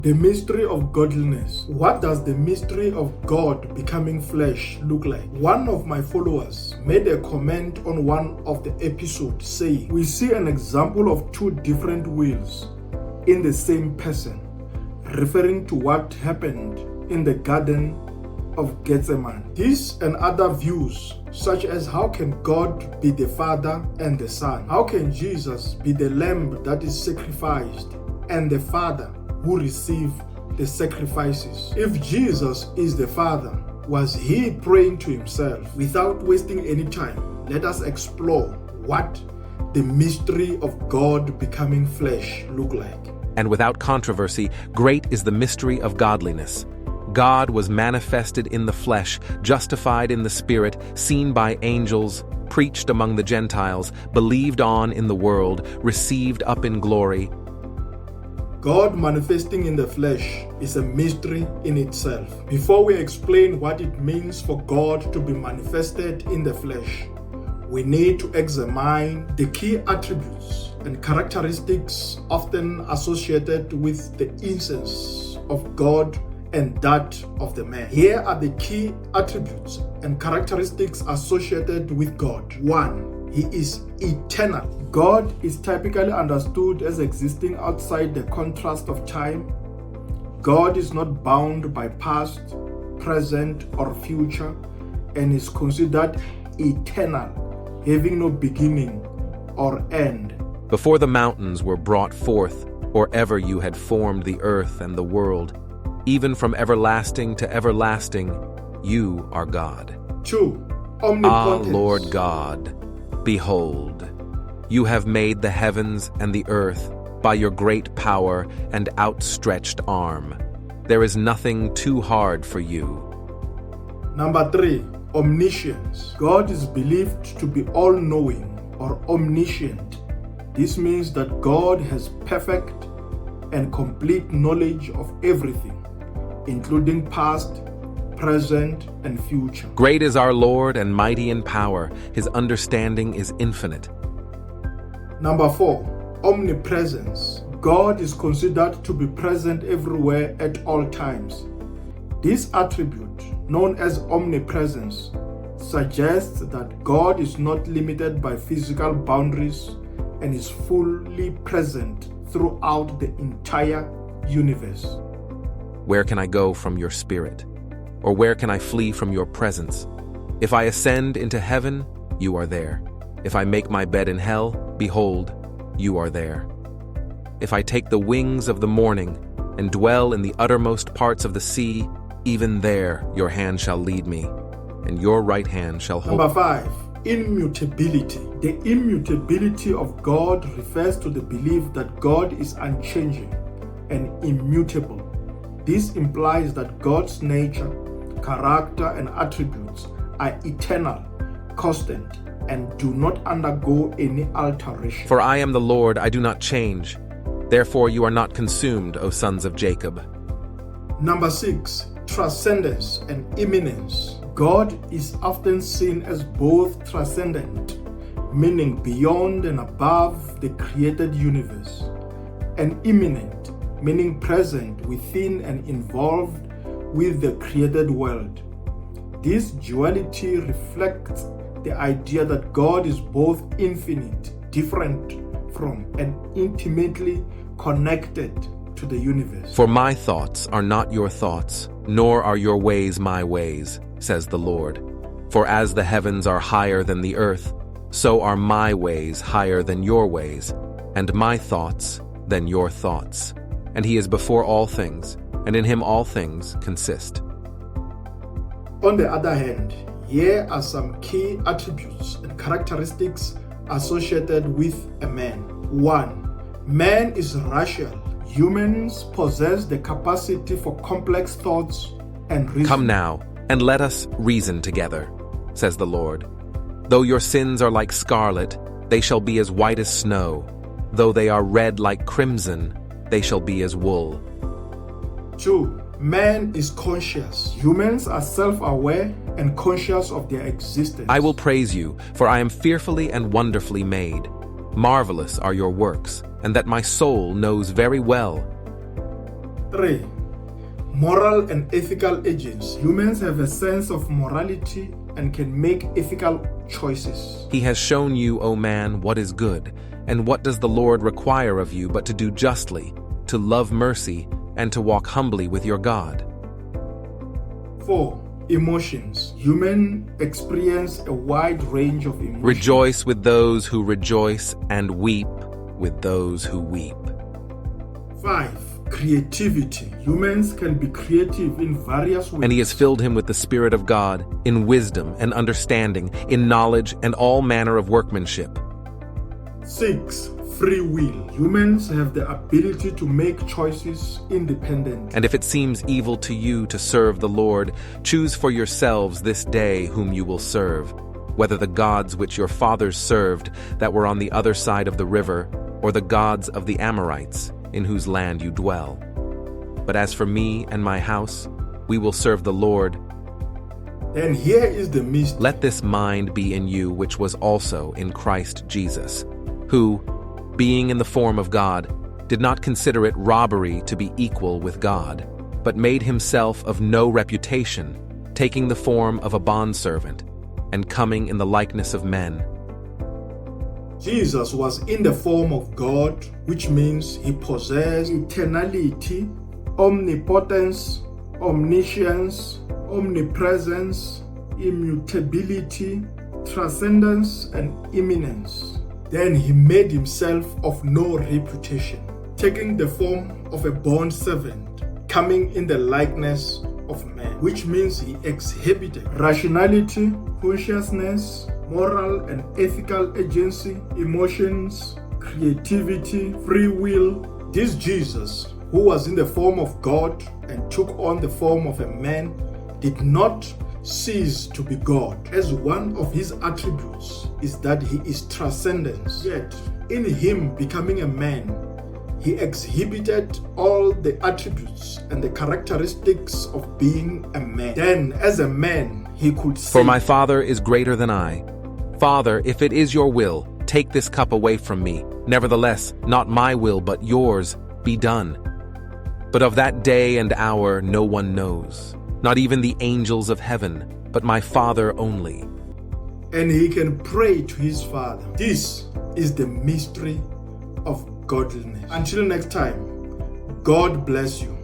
The mystery of godliness. What does the mystery of God becoming flesh look like? One of my followers made a comment on one of the episodes saying, we see an example of two different wills in the same person, referring to what happened in the Garden of Gethsemane. This and other views, such as how can God be the Father and the Son? How can Jesus be the Lamb that is sacrificed and the Father who receive the sacrifices? If Jesus is the Father, was he praying to himself? Without wasting any time, let us explore what the mystery of God becoming flesh look like. And without controversy, great is the mystery of godliness. God was manifested in the flesh, justified in the Spirit, seen by angels, preached among the Gentiles, believed on in the world, received up in glory. God manifesting in the flesh is a mystery in itself. Before we explain what it means for God to be manifested in the flesh, we need to examine the key attributes and characteristics often associated with the essence of God and that of the man. Here are the key attributes and characteristics associated with God. 1. He is eternal. God is typically understood as existing outside the contrast of time. God is not bound by past, present, or future, and is considered eternal, having no beginning or end. Before the mountains were brought forth, or ever you had formed the earth and the world, even from everlasting to everlasting, you are God. 2. Ah, Omnipotence. Lord God, behold, you have made the heavens and the earth by your great power and outstretched arm. There is nothing too hard for you. Number 3. Omniscience. God is believed to be all-knowing or omniscient. This means that God has perfect and complete knowledge of everything, including past, present, and future. Great is our Lord and mighty in power. His understanding is infinite. Number 4. Omnipresence. God is considered to be present everywhere at all times. This attribute, known as omnipresence, suggests that God is not limited by physical boundaries and is fully present throughout the entire universe. Where can I go from your spirit? Or where can I flee from your presence? If I ascend into heaven, you are there. If I make my bed in hell, behold, you are there. If I take the wings of the morning and dwell in the uttermost parts of the sea, even there your hand shall lead me, and your right hand shall hold. Number 5. Immutability. The immutability of God refers to the belief that God is unchanging and immutable. This implies that God's nature, character, and attributes are eternal, constant, and do not undergo any alteration. For I am the Lord, I do not change. Therefore you are not consumed, O sons of Jacob. Number 6. Transcendence and immanence. God is often seen as both transcendent, meaning beyond and above the created universe, and immanent, meaning present within and involved with the created world. This duality reflects the idea that God is both infinite, different from, and intimately connected to the universe. For my thoughts are not your thoughts, nor are your ways my ways, says the Lord. For as the heavens are higher than the earth, so are my ways higher than your ways, and my thoughts than your thoughts. And he is before all things, and in him all things consist. On the other hand, here are some key attributes and characteristics associated with a man. 1. Man is rational. Humans possess the capacity for complex thoughts and reason. Come now, and let us reason together, says the Lord. Though your sins are like scarlet, they shall be as white as snow. Though they are red like crimson, they shall be as wool. 2. Man is conscious. Humans are self-aware and conscious of their existence. I will praise you, for I am fearfully and wonderfully made. Marvelous are your works, and that my soul knows very well. 3. Moral and ethical agents. Humans have a sense of morality and can make ethical choices. He has shown you, O man, what is good, and what does the Lord require of you but to do justly, to love mercy, and to walk humbly with your God. 4. Emotions. Humans experience a wide range of emotions. Rejoice with those who rejoice, and weep with those who weep. 5. Creativity. Humans can be creative in various ways. And he has filled him with the Spirit of God, in wisdom and understanding, in knowledge and all manner of workmanship. 6. Free will. Humans have the ability to make choices independently. And if it seems evil to you to serve the Lord, choose for yourselves this day whom you will serve, whether the gods which your fathers served that were on the other side of the river, or the gods of the Amorites, in whose land you dwell. But as for me and my house, we will serve the Lord. And here is the mystery. Let this mind be in you which was also in Christ Jesus, who, being in the form of God, did not consider it robbery to be equal with God, but made himself of no reputation, taking the form of a bondservant, and coming in the likeness of men. Jesus was in the form of God, which means he possessed eternality, omnipotence, omniscience, omnipresence, immutability, transcendence, and immanence. Then he made himself of no reputation, taking the form of a bondservant, coming in the likeness of man, which means he exhibited rationality, consciousness, moral and ethical agency, emotions, creativity, free will. This Jesus, who was in the form of God and took on the form of a man, did not cease to be God, as one of his attributes is that he is transcendence. Yet, in him becoming a man, he exhibited all the attributes and the characteristics of being a man. Then, as a man, he could say, For my Father is greater than I. Father, if it is your will, take this cup away from me. Nevertheless, not my will, but yours be done. But of that day and hour no one knows, not even the angels of heaven, but my Father only. And he can pray to his Father. This is the mystery of godliness. Until next time, God bless you.